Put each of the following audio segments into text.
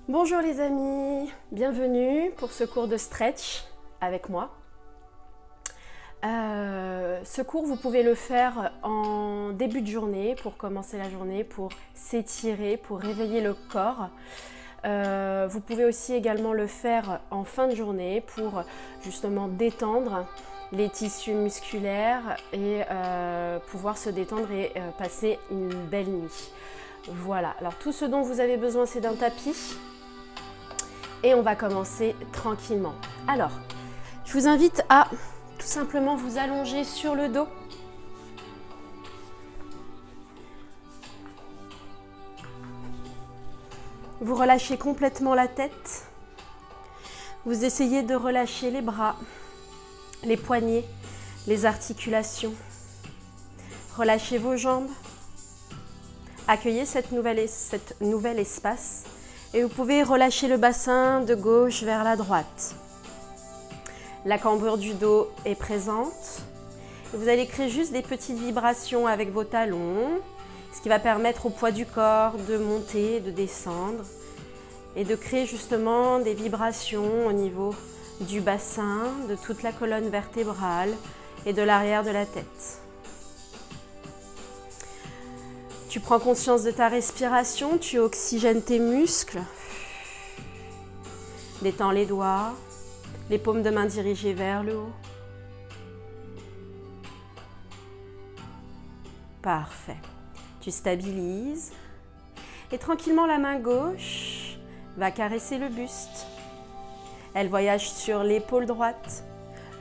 Bonjour les amis, bienvenue pour ce cours de stretch avec moi. Ce cours, vous pouvez le faire en début de journée pour commencer la journée, pour s'étirer, pour réveiller le corps. Vous pouvez aussi également le faire en fin de journée pour justement détendre les tissus musculaires et pouvoir se détendre et passer une belle nuit. Voilà, alors tout ce dont vous avez besoin, c'est d'un tapis. Et on va commencer tranquillement. Alors, je vous invite à tout simplement vous allonger sur le dos. Vous relâchez complètement la tête. Vous essayez de relâcher les bras, les poignets, les articulations. Relâchez vos jambes. Accueillez cette nouvel espace. Et vous pouvez relâcher le bassin de gauche vers la droite. La cambrure du dos est présente. Vous allez créer juste des petites vibrations avec vos talons, ce qui va permettre au poids du corps de monter, de descendre et de créer justement des vibrations au niveau du bassin, de toute la colonne vertébrale et de l'arrière de la tête. Tu prends conscience de ta respiration, tu oxygènes tes muscles. Détends les doigts, les paumes de main dirigées vers le haut. Parfait. Tu stabilises. Et tranquillement, la main gauche va caresser le buste. Elle voyage sur l'épaule droite.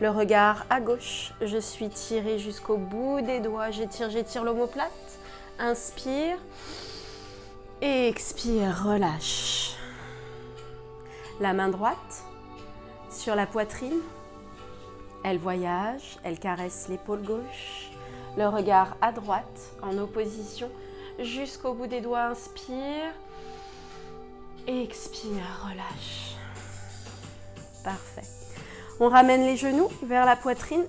Le regard à gauche. Je suis tirée jusqu'au bout des doigts. J'étire l'omoplate. Inspire et expire, relâche. La main droite sur la poitrine, elle voyage, elle caresse l'épaule gauche. Le regard à droite en opposition jusqu'au bout des doigts, inspire et expire, relâche. Parfait. On ramène les genoux vers la poitrine.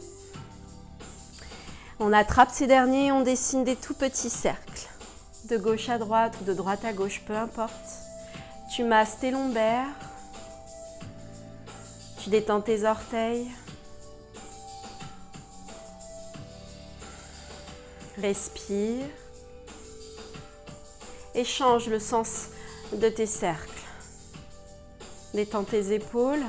On attrape ces derniers, on dessine des tout petits cercles, de gauche à droite ou de droite à gauche, peu importe. Tu masses tes lombaires, tu détends tes orteils. Respire et change le sens de tes cercles. Détends tes épaules.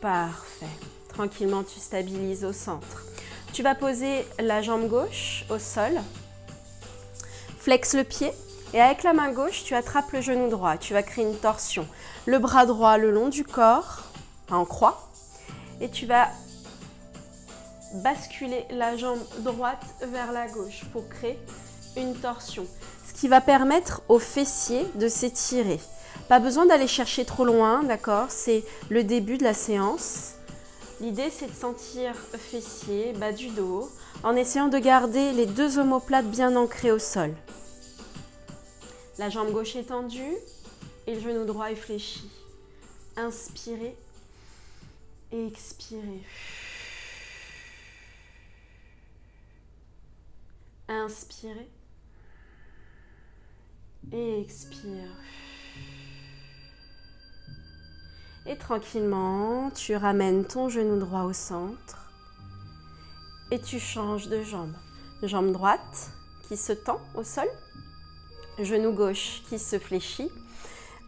Parfait. Tranquillement, tu stabilises au centre. Tu vas poser la jambe gauche au sol. Flexe le pied et avec la main gauche, tu attrapes le genou droit. Tu vas créer une torsion. Le bras droit le long du corps, en croix. Et tu vas basculer la jambe droite vers la gauche pour créer une torsion. Ce qui va permettre aux fessiers de s'étirer. Pas besoin d'aller chercher trop loin, d'accord? C'est le début de la séance. L'idée, c'est de sentir fessier, bas du dos, en essayant de garder les deux omoplates bien ancrées au sol. La jambe gauche est tendue et le genou droit est fléchi. Inspirez et expirez. Inspirez et expire. Et tranquillement, tu ramènes ton genou droit au centre et tu changes de jambe. Jambe droite qui se tend au sol, genou gauche qui se fléchit.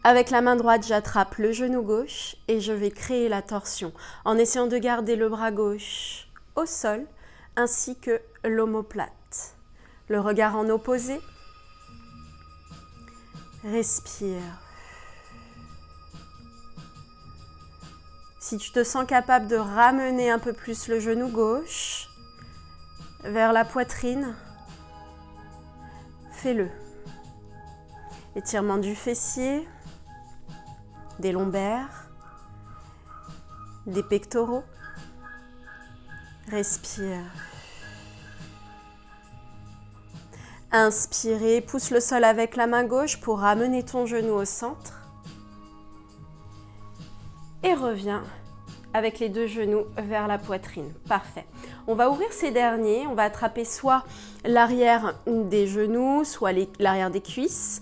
Avec la main droite, j'attrape le genou gauche et je vais créer la torsion en essayant de garder le bras gauche au sol ainsi que l'omoplate. Le regard en opposé. Respire. Si tu te sens capable de ramener un peu plus le genou gauche vers la poitrine, fais-le. Étirement du fessier, des lombaires, des pectoraux. Respire. Inspirez, pousse le sol avec la main gauche pour ramener ton genou au centre. Et reviens avec les deux genoux vers la poitrine. Parfait. On va ouvrir ces derniers, on va attraper soit l'arrière des genoux, soit l'arrière des cuisses.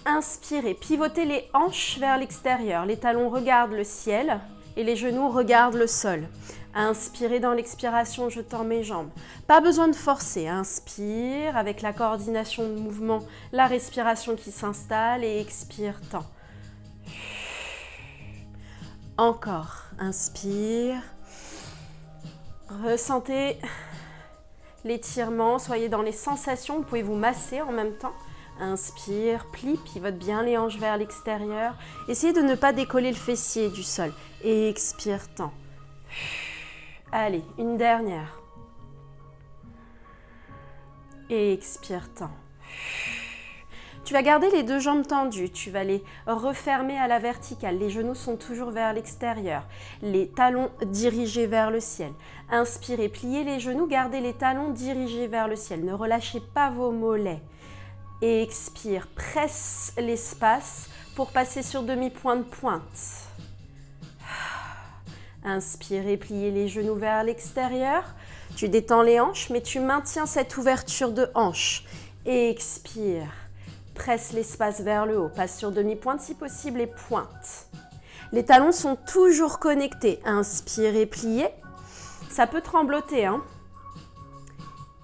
Inspirez, pivotez les hanches vers l'extérieur. Les talons regardent le ciel et les genoux regardent le sol. Inspirez dans l'expiration, je tends mes jambes. Pas besoin de forcer. Inspire avec la coordination de mouvement, la respiration qui s'installe et expire, tends. Encore. Inspire. Ressentez l'étirement. Soyez dans les sensations. Vous pouvez vous masser en même temps. Inspire, plie, pivote bien les hanches vers l'extérieur. Essayez de ne pas décoller le fessier du sol. Et expire, tends. Allez, une dernière. Et expire, tends. Tu vas garder les deux jambes tendues. Tu vas les refermer à la verticale. Les genoux sont toujours vers l'extérieur. Les talons dirigés vers le ciel. Inspirez, pliez les genoux. Gardez les talons dirigés vers le ciel. Ne relâchez pas vos mollets. Et expire, presse l'espace pour passer sur demi-point de pointe. Inspirez, pliez les genoux vers l'extérieur. Tu détends les hanches, mais tu maintiens cette ouverture de hanche. Et expire, presse l'espace vers le haut. Passe sur demi-pointe si possible et pointe. Les talons sont toujours connectés. Inspirez, pliez. Ça peut trembloter, hein.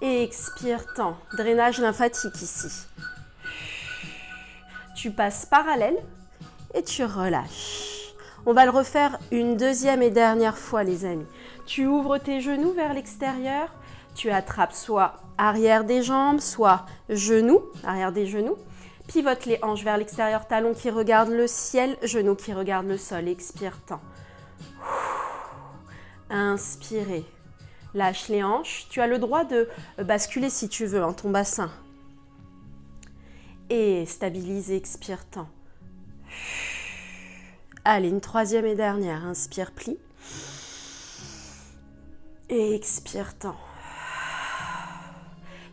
Et expire, tends. Drainage lymphatique ici. Tu passes parallèle et tu relâches. On va le refaire une deuxième et dernière fois, les amis. Tu ouvres tes genoux vers l'extérieur. Tu attrapes soit arrière des jambes, soit genoux, arrière des genoux. Pivote les hanches vers l'extérieur, talons qui regardent le ciel, genoux qui regardent le sol. Expire, tends. Inspirez. Lâche les hanches. Tu as le droit de basculer si tu veux, ton bassin. Et stabilise, expire, tends. Allez, une troisième et dernière. Inspire, plie. Et expire, tends.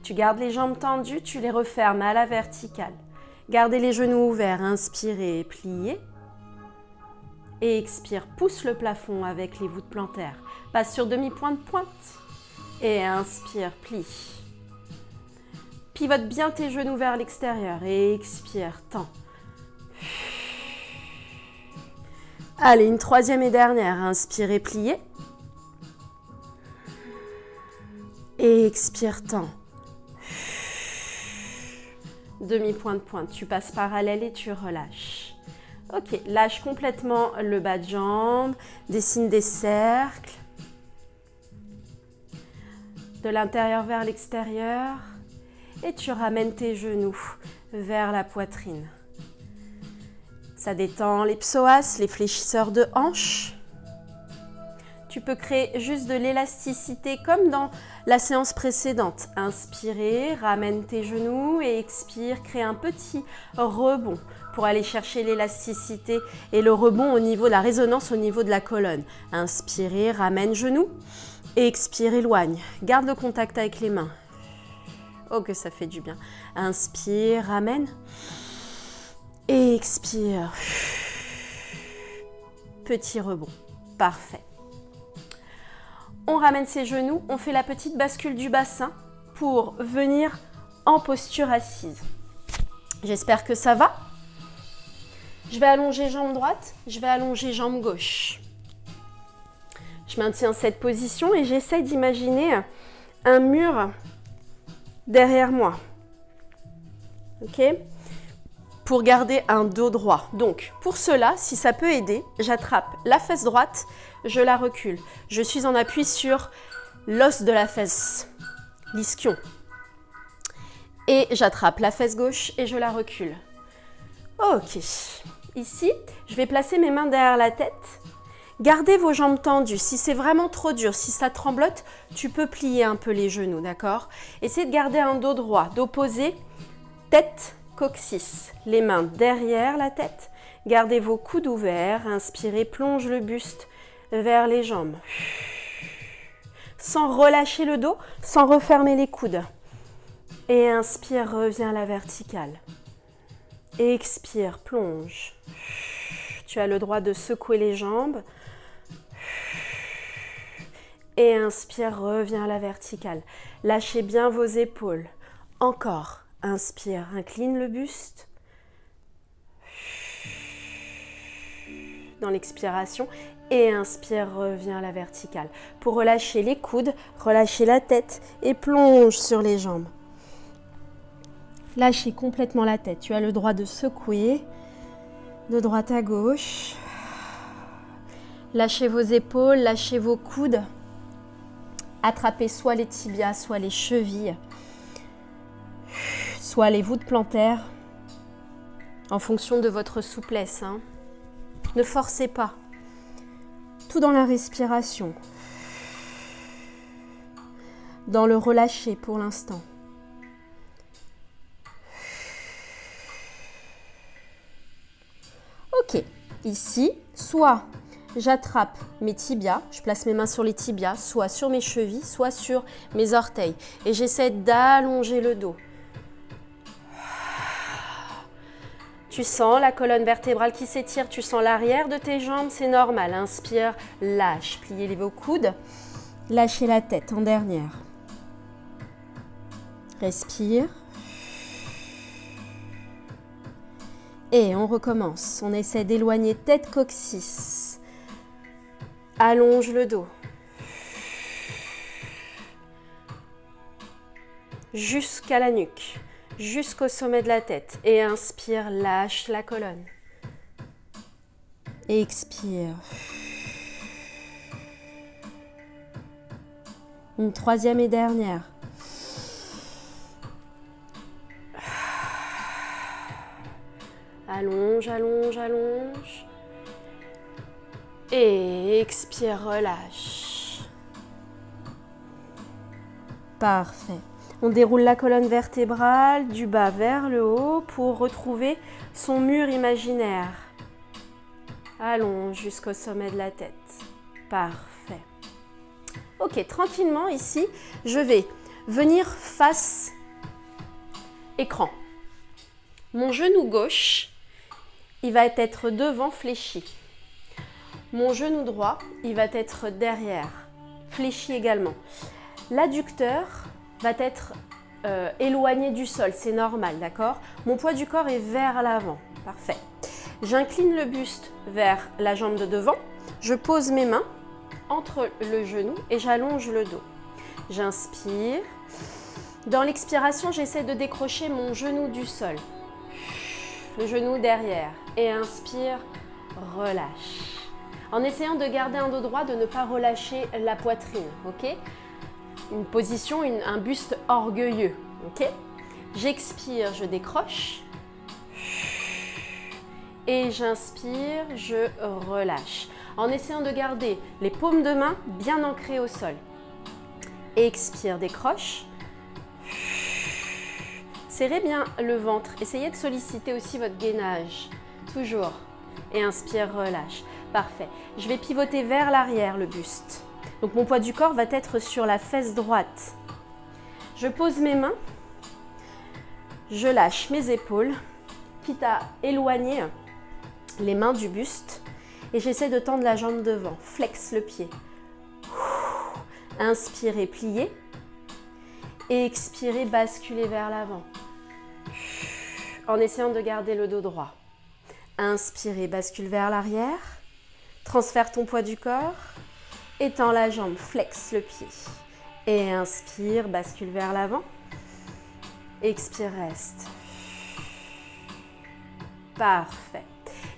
Tu gardes les jambes tendues, tu les refermes à la verticale. Gardez les genoux ouverts. Inspirez, pliez. Et expire, pousse le plafond avec les voûtes plantaires. Passe sur demi-point de pointe. Et inspire, plie. Pivote bien tes genoux vers l'extérieur et expire, tends. Allez, une troisième et dernière. Inspirez, pliez. Et expire, tends. Demi-point de pointe. Tu passes parallèle et tu relâches. Ok, lâche complètement le bas de jambe. Dessine des cercles. De l'intérieur vers l'extérieur. Et tu ramènes tes genoux vers la poitrine. Ça détend les psoas, les fléchisseurs de hanches. Tu peux créer juste de l'élasticité comme dans la séance précédente. Inspirez, ramène tes genoux et expire, crée un petit rebond pour aller chercher l'élasticité et le rebond au niveau de la résonance au niveau de la colonne. Inspirez, ramène genoux et expire, éloigne. Garde le contact avec les mains. Oh, que ça fait du bien. Inspire, ramène. Et expire. Petit rebond. Parfait. On ramène ses genoux. On fait la petite bascule du bassin pour venir en posture assise. J'espère que ça va. Je vais allonger jambe droite. Je vais allonger jambe gauche. Je maintiens cette position et j'essaie d'imaginer un mur derrière moi, ok, pour garder un dos droit. Donc, pour cela, si ça peut aider, j'attrape la fesse droite, je la recule. Je suis en appui sur l'os de la fesse, l'ischio. Et j'attrape la fesse gauche et je la recule. Ok. Ici, je vais placer mes mains derrière la tête. Gardez vos jambes tendues. Si c'est vraiment trop dur, si ça tremblote, tu peux plier un peu les genoux, d'accord? Essayez de garder un dos droit, dos posé, tête, coccyx. Les mains derrière la tête. Gardez vos coudes ouverts. Inspirez, plonge le buste vers les jambes. Sans relâcher le dos, sans refermer les coudes. Et inspire, reviens à la verticale. Expire, plonge. Tu as le droit de secouer les jambes. Et inspire, reviens à la verticale. Lâchez bien vos épaules. Encore. Inspire, incline le buste. Dans l'expiration. Et inspire, reviens à la verticale. Pour relâcher les coudes, relâchez la tête et plonge sur les jambes. Lâchez complètement la tête. Tu as le droit de secouer de droite à gauche. Lâchez vos épaules, lâchez vos coudes. Attrapez soit les tibias, soit les chevilles, soit les voûtes plantaires, en fonction de votre souplesse. Hein. Ne forcez pas. Tout dans la respiration. Dans le relâcher pour l'instant. Ok, ici, soit j'attrape mes tibias, je place mes mains sur les tibias, soit sur mes chevilles, soit sur mes orteils. Et j'essaie d'allonger le dos. Tu sens la colonne vertébrale qui s'étire, tu sens l'arrière de tes jambes, c'est normal. Inspire, lâche, pliez vos coudes, lâchez la tête en dernière. Respire. Et on recommence. On essaie d'éloigner tête coccyx. Allonge le dos. Jusqu'à la nuque. Jusqu'au sommet de la tête. Et inspire, lâche la colonne. Et expire. Une troisième et dernière. Allonge, allonge, allonge. Et expire, relâche. Parfait. On déroule la colonne vertébrale du bas vers le haut pour retrouver son mur imaginaire. Allonge jusqu'au sommet de la tête. Parfait. Ok, tranquillement ici, je vais venir face écran. Mon genou gauche, il va être devant fléchi. Mon genou droit, il va être derrière, fléchi également. L'adducteur va être éloigné du sol, c'est normal, d'accord? Mon poids du corps est vers l'avant, parfait. J'incline le buste vers la jambe de devant, je pose mes mains entre le genou et j'allonge le dos. J'inspire. Dans l'expiration, j'essaie de décrocher mon genou du sol. Le genou derrière. Et inspire, relâche. En essayant de garder un dos droit, de ne pas relâcher la poitrine, ok? Une position, un buste orgueilleux, ok? J'expire, je décroche. Et j'inspire, je relâche. En essayant de garder les paumes de main bien ancrées au sol. Expire, décroche. Serrez bien le ventre. Essayez de solliciter aussi votre gainage. Toujours. Et inspire, relâche. Parfait. Je vais pivoter vers l'arrière le buste. Donc mon poids du corps va être sur la fesse droite. Je pose mes mains. Je lâche mes épaules, quitte à éloigner les mains du buste. Et j'essaie de tendre la jambe devant. Flex le pied. Inspirez, pliez. Et expirez, basculez vers l'avant. En essayant de garder le dos droit. Inspirez, bascule vers l'arrière. Transfère ton poids du corps. Étends la jambe, flex le pied. Et inspire, bascule vers l'avant. Expire, reste. Parfait.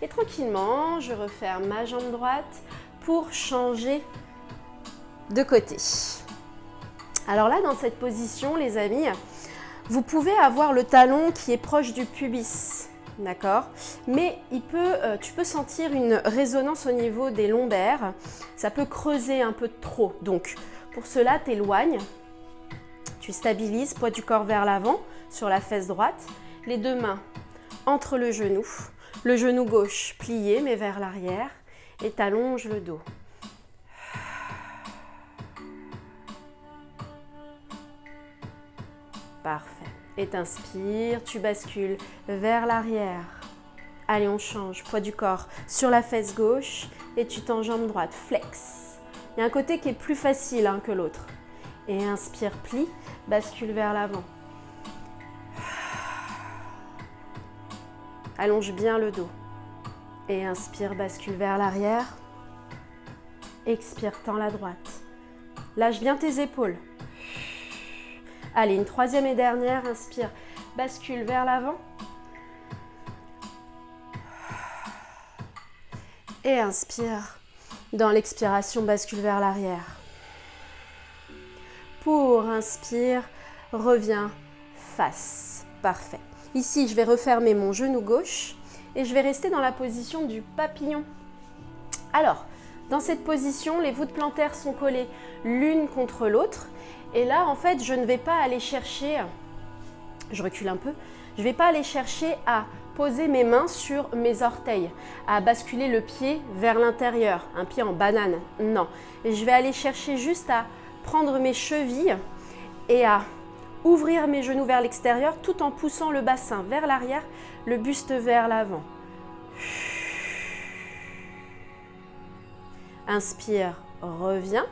Et tranquillement, je referme ma jambe droite pour changer de côté. Alors là, dans cette position, les amis, vous pouvez avoir le talon qui est proche du pubis, d'accord? Mais tu peux sentir une résonance au niveau des lombaires. Ça peut creuser un peu trop. Donc, pour cela, tu éloignes. Tu stabilises, poids du corps vers l'avant, sur la fesse droite. Les deux mains entre le genou gauche plié, mais vers l'arrière. Et tu allonges le dos. Parfait. Et t'inspires, tu bascules vers l'arrière. Allez, on change. Poids du corps sur la fesse gauche et tu t'enjambes droite. Flex. Il y a un côté qui est plus facile que l'autre. Et inspire, plie, bascule vers l'avant. Allonge bien le dos. Et inspire, bascule vers l'arrière. Expire, tends la droite. Lâche bien tes épaules. Allez, une troisième et dernière. Inspire, bascule vers l'avant. Et inspire. Dans l'expiration, bascule vers l'arrière. Pour inspire, reviens face. Parfait. Ici, je vais refermer mon genou gauche et je vais rester dans la position du papillon. Alors, dans cette position, les voûtes plantaires sont collées l'une contre l'autre. Et là, en fait, je ne vais pas aller chercher, je recule un peu, je ne vais pas aller chercher à poser mes mains sur mes orteils, à basculer le pied vers l'intérieur, un pied en banane, non. Et je vais aller chercher juste à prendre mes chevilles et à ouvrir mes genoux vers l'extérieur tout en poussant le bassin vers l'arrière, le buste vers l'avant. Inspire, reviens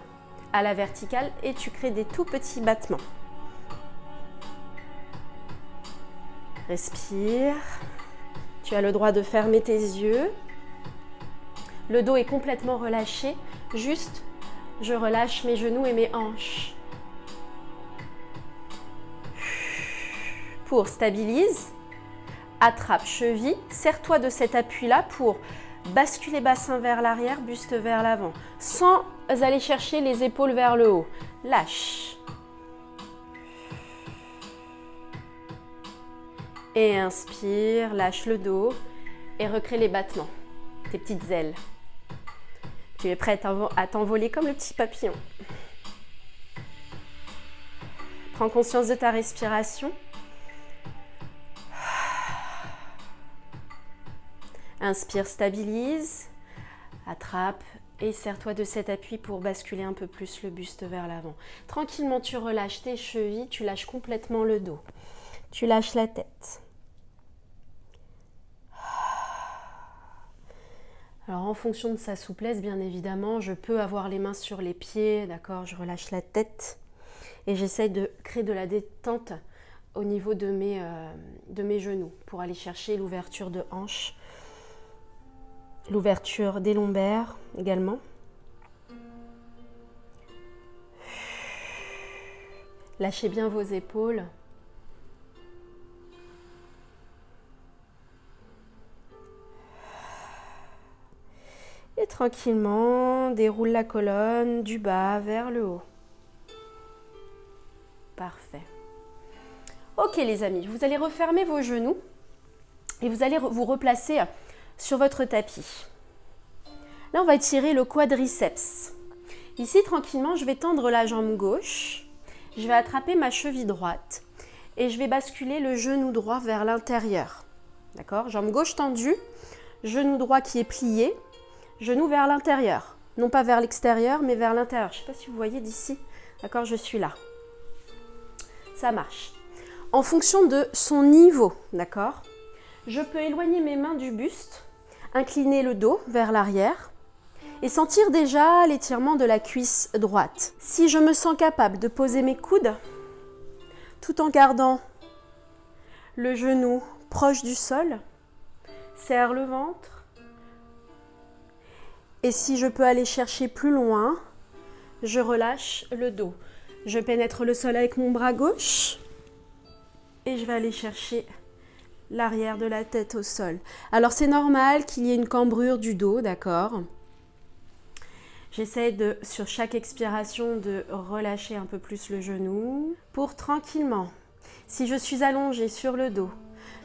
à la verticale et tu crées des tout petits battements. Respire. Tu as le droit de fermer tes yeux. Le dos est complètement relâché. Juste, je relâche mes genoux et mes hanches. Pour stabilise, attrape cheville. Serre-toi de cet appui-là pour basculer bassin vers l'arrière, buste vers l'avant, sans aller chercher les épaules vers le haut. Lâche. Et inspire, lâche le dos et recrée les battements, tes petites ailes. Tu es prête à t'envoler comme le petit papillon. Prends conscience de ta respiration. Inspire, stabilise, attrape et serre-toi de cet appui pour basculer un peu plus le buste vers l'avant. Tranquillement, tu relâches tes chevilles, tu lâches complètement le dos. Tu lâches la tête. Alors, en fonction de sa souplesse, bien évidemment, je peux avoir les mains sur les pieds, d'accord? Je relâche la tête et j'essaye de créer de la détente au niveau de mes genoux pour aller chercher l'ouverture de hanche, l'ouverture des lombaires également. Lâchez bien vos épaules. Et tranquillement, déroule la colonne du bas vers le haut. Parfait. Ok les amis, vous allez refermer vos genoux et vous allez vous replacer sur votre tapis. Là, on va étirer le quadriceps. Ici, tranquillement, je vais tendre la jambe gauche. Je vais attraper ma cheville droite et je vais basculer le genou droit vers l'intérieur. D'accord? Jambe gauche tendue, genou droit qui est plié. Genou vers l'intérieur, non pas vers l'extérieur, mais vers l'intérieur. Je ne sais pas si vous voyez d'ici. D'accord, je suis là. Ça marche. En fonction de son niveau, d'accord, je peux éloigner mes mains du buste, incliner le dos vers l'arrière et sentir déjà l'étirement de la cuisse droite. Si je me sens capable de poser mes coudes, tout en gardant le genou proche du sol, serre le ventre. Et si je peux aller chercher plus loin, je relâche le dos. Je pénètre le sol avec mon bras gauche et je vais aller chercher l'arrière de la tête au sol. Alors c'est normal qu'il y ait une cambrure du dos, d'accord? J'essaie sur chaque expiration de relâcher un peu plus le genou pour tranquillement. Si je suis allongée sur le dos,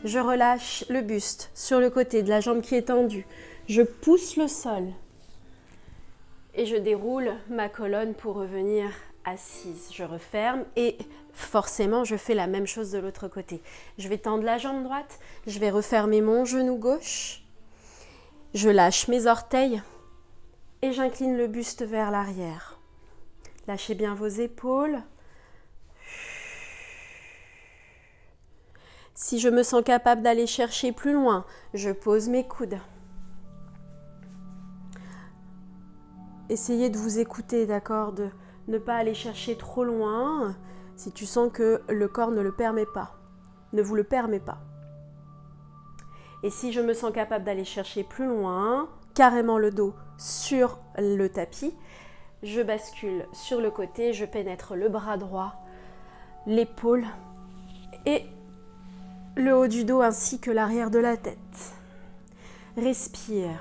je relâche le buste sur le côté de la jambe qui est tendue. Je pousse le sol. Et je déroule ma colonne pour revenir assise. Je referme et forcément, je fais la même chose de l'autre côté. Je vais tendre la jambe droite, je vais refermer mon genou gauche. Je lâche mes orteils et j'incline le buste vers l'arrière. Lâchez bien vos épaules. Si je me sens capable d'aller chercher plus loin, je pose mes coudes. essayez de vous écouter, d'accord? De ne pas aller chercher trop loin si tu sens que le corps ne le permet pas, ne vous le permet pas. Et si je me sens capable d'aller chercher plus loin, carrément le dos sur le tapis, je bascule sur le côté, je pénètre le bras droit, l'épaule et le haut du dos ainsi que l'arrière de la tête. Respire.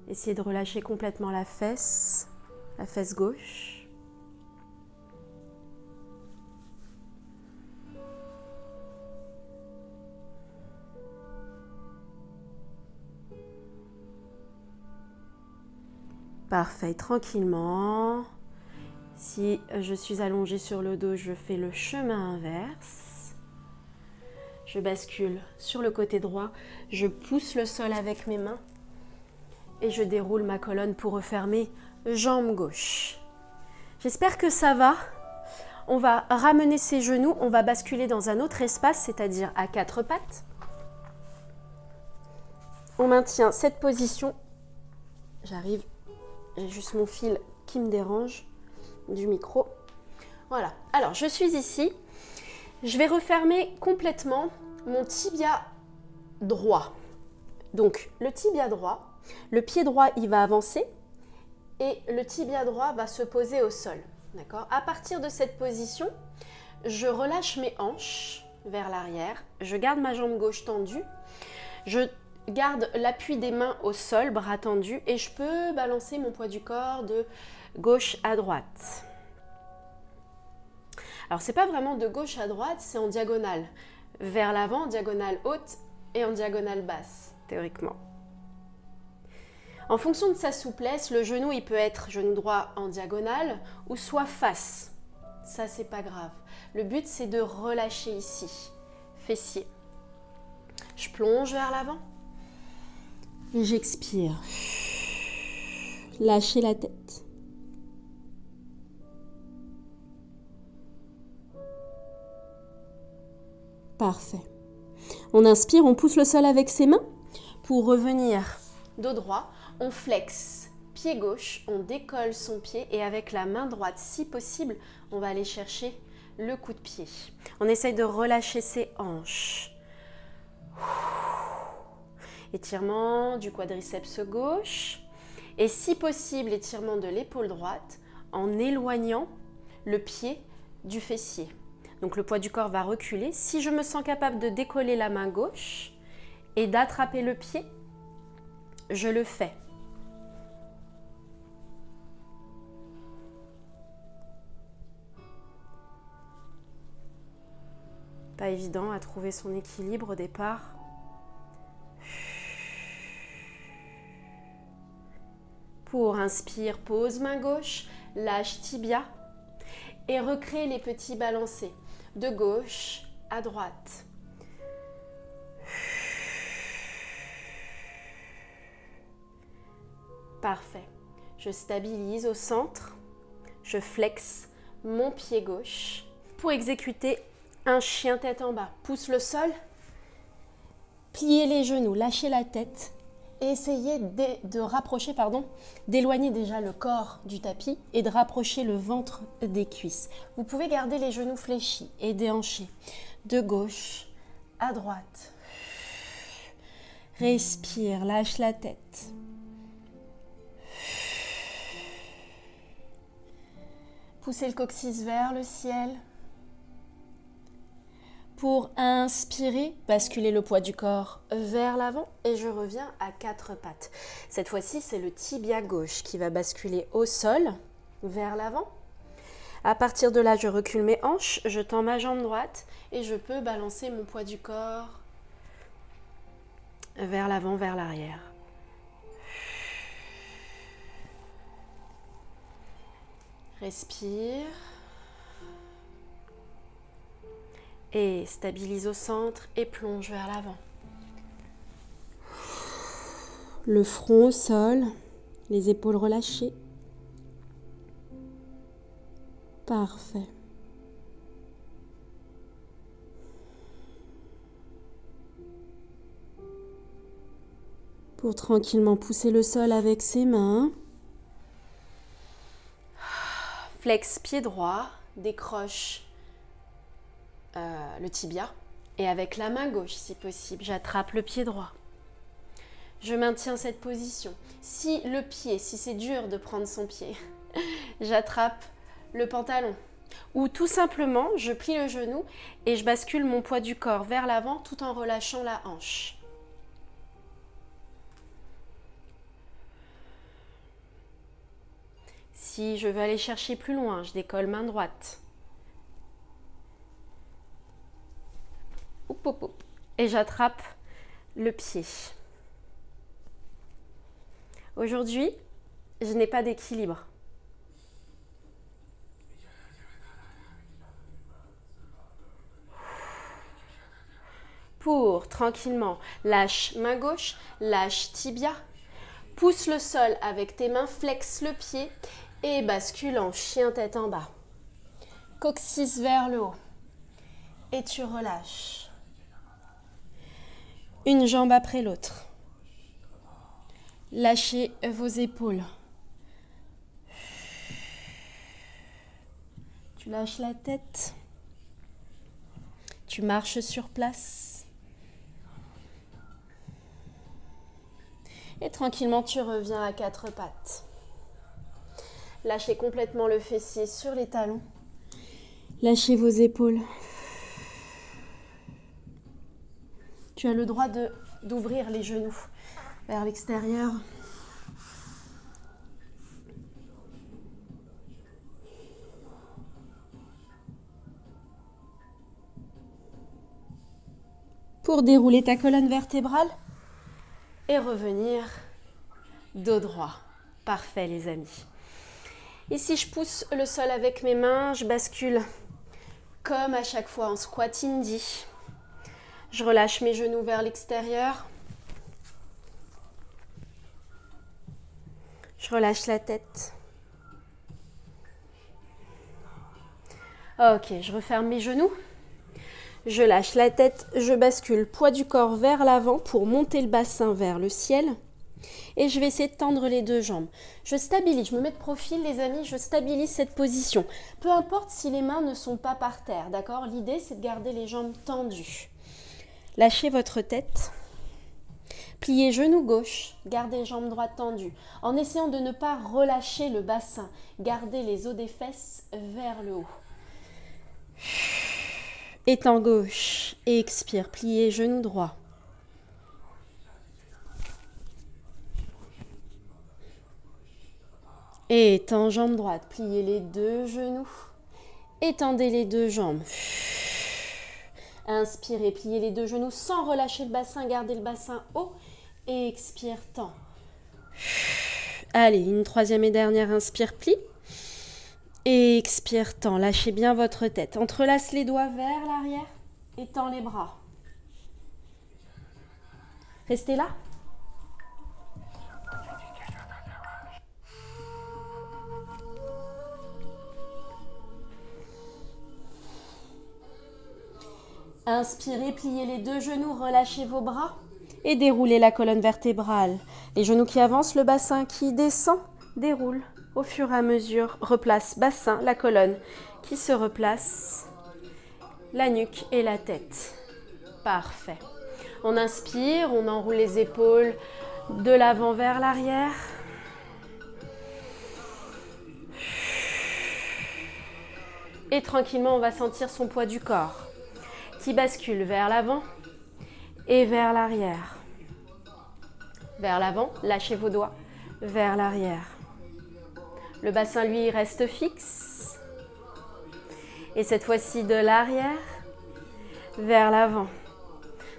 Essayez de relâcher complètement la fesse gauche. Parfait, tranquillement. Si je suis allongée sur le dos, je fais le chemin inverse. Je bascule sur le côté droit, je pousse le sol avec mes mains et je déroule ma colonne pour refermer jambe gauche. J'espère que ça va. On va ramener ses genoux, on va basculer dans un autre espace, c'est-à-dire à quatre pattes. On maintient cette position. J'arrive, j'ai juste mon fil qui me dérange du micro. Voilà, alors je suis ici. Je vais refermer complètement mon tibia droit. Donc le tibia droit, le pied droit il va avancer et le tibia droit va se poser au sol. D'accord ? À partir de cette position, je relâche mes hanches vers l'arrière, je garde ma jambe gauche tendue, je garde l'appui des mains au sol, bras tendus, et je peux balancer mon poids du corps de gauche à droite. Alors, c'est pas vraiment de gauche à droite, c'est en diagonale. Vers l'avant, en diagonale haute et en diagonale basse, théoriquement. En fonction de sa souplesse, le genou, il peut être genou droit en diagonale ou soit face. Ça, c'est pas grave. Le but, c'est de relâcher ici, fessier. Je plonge vers l'avant et j'expire. Lâchez la tête. Parfait. On inspire, on pousse le sol avec ses mains pour revenir dos droit. On flexe pied gauche, on décolle son pied et avec la main droite, si possible, on va aller chercher le coup de pied. On essaye de relâcher ses hanches. Étirement du quadriceps gauche et si possible, étirement de l'épaule droite en éloignant le pied du fessier. Donc le poids du corps va reculer. Si je me sens capable de décoller la main gauche et d'attraper le pied, je le fais. Pas évident à trouver son équilibre au départ. Pour inspire, pose main gauche, lâche tibia et recrée les petits balancés de gauche à droite. Parfait. Je stabilise au centre. Je flexe mon pied gauche pour exécuter un chien tête en bas. Pousse le sol, pliez les genoux, lâchez la tête et essayez de rapprocher, d'éloigner déjà le corps du tapis et de rapprocher le ventre des cuisses. Vous pouvez garder les genoux fléchis et déhanchés de gauche à droite. Respire, lâche la tête. Poussez le coccyx vers le ciel. Pour inspirer, basculez le poids du corps vers l'avant et je reviens à quatre pattes. Cette fois-ci, c'est le tibia gauche qui va basculer au sol vers l'avant. À partir de là, je recule mes hanches, je tends ma jambe droite et je peux balancer mon poids du corps vers l'avant, vers l'arrière. Respire. Et stabilise au centre et plonge vers l'avant. Le front au sol, les épaules relâchées. Parfait. pour tranquillement pousser le sol avec ses mains. Flex pied droit, décroche le tibia et avec la main gauche, si possible, j'attrape le pied droit. Je maintiens cette position. Si c'est dur de prendre son pied, j'attrape le pantalon. Ou tout simplement, je plie le genou et je bascule mon poids du corps vers l'avant tout en relâchant la hanche. Si je veux aller chercher plus loin, je décolle main droite. Et j'attrape le pied. Aujourd'hui, je n'ai pas d'équilibre. Pour, tranquillement, lâche main gauche, lâche tibia, pousse le sol avec tes mains, flexe le pied et bascule en chien tête en bas. Coccyx vers le haut. Et tu relâches. Une jambe après l'autre. Lâchez vos épaules. Tu lâches la tête. Tu marches sur place. Et tranquillement, tu reviens à quatre pattes. Lâchez complètement le fessier sur les talons. Lâchez vos épaules. Tu as le droit d'ouvrir les genoux vers l'extérieur. Pour dérouler ta colonne vertébrale et revenir dos droit. Parfait les amis. Ici je pousse le sol avec mes mains, je bascule comme à chaque fois en squat indie. Je relâche mes genoux vers l'extérieur. Je relâche la tête. Ok, je referme mes genoux. Je lâche la tête, je bascule poids du corps vers l'avant pour monter le bassin vers le ciel. Et je vais essayer de tendre les deux jambes. Je stabilise, je me mets de profil les amis, je stabilise cette position. Peu importe si les mains ne sont pas par terre, d'accord? L'idée c'est de garder les jambes tendues. Lâchez votre tête. Pliez genou gauche, gardez jambes droite tendues. En essayant de ne pas relâcher le bassin, gardez les os des fesses vers le haut. Étends gauche et expire, pliez genou droit. Et étends jambe droite, pliez les deux genoux. Étendez les deux jambes. Inspirez, pliez les deux genoux sans relâcher le bassin, gardez le bassin haut. Et expire, tends. Allez, une troisième et dernière, inspire, plie. Et expire, tends. Lâchez bien votre tête. Entrelace les doigts vers l'arrière et tends les bras. Restez là. Inspirez, pliez les deux genoux, relâchez vos bras et déroulez la colonne vertébrale. Les genoux qui avancent, le bassin qui descend, déroule au fur et à mesure. Replace bassin, la colonne qui se replace, la nuque et la tête. Parfait. On inspire, on enroule les épaules de l'avant vers l'arrière. Et tranquillement, on va sentir son poids du corps qui bascule vers l'avant et vers l'arrière. Vers l'avant, lâchez vos doigts, vers l'arrière. Le bassin, lui, reste fixe. Et cette fois-ci, de l'arrière vers l'avant.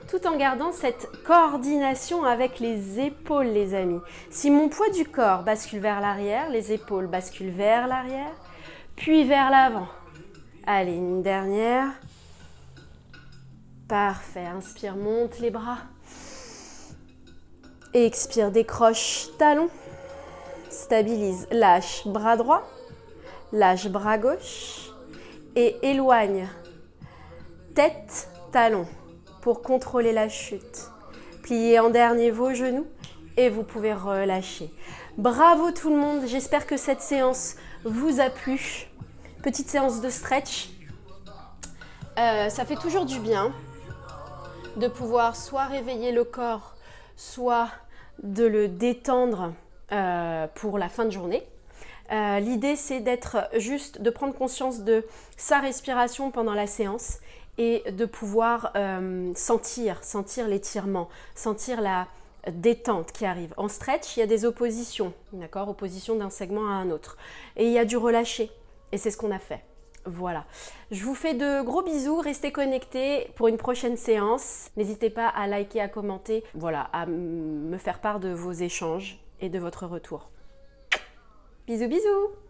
Tout en gardant cette coordination avec les épaules, les amis. Si mon poids du corps bascule vers l'arrière, les épaules basculent vers l'arrière, puis vers l'avant. Allez, une dernière. Parfait. Inspire, monte les bras. Et expire, décroche talon. Stabilise, lâche bras droit, lâche bras gauche et éloigne tête, talon pour contrôler la chute. Pliez en dernier vos genoux et vous pouvez relâcher. Bravo tout le monde, j'espère que cette séance vous a plu. Petite séance de stretch. Ça fait toujours du bien de pouvoir soit réveiller le corps, soit de le détendre pour la fin de journée. L'idée, c'est de prendre conscience de sa respiration pendant la séance et de pouvoir sentir l'étirement, sentir la détente qui arrive. En stretch, il y a des oppositions, d'accord, opposition d'un segment à un autre. Et il y a du relâcher. Et c'est ce qu'on a fait. Voilà. Je vous fais de gros bisous. Restez connectés pour une prochaine séance. N'hésitez pas à liker, à commenter, voilà, à me faire part de vos échanges et de votre retour. Bisous, bisous!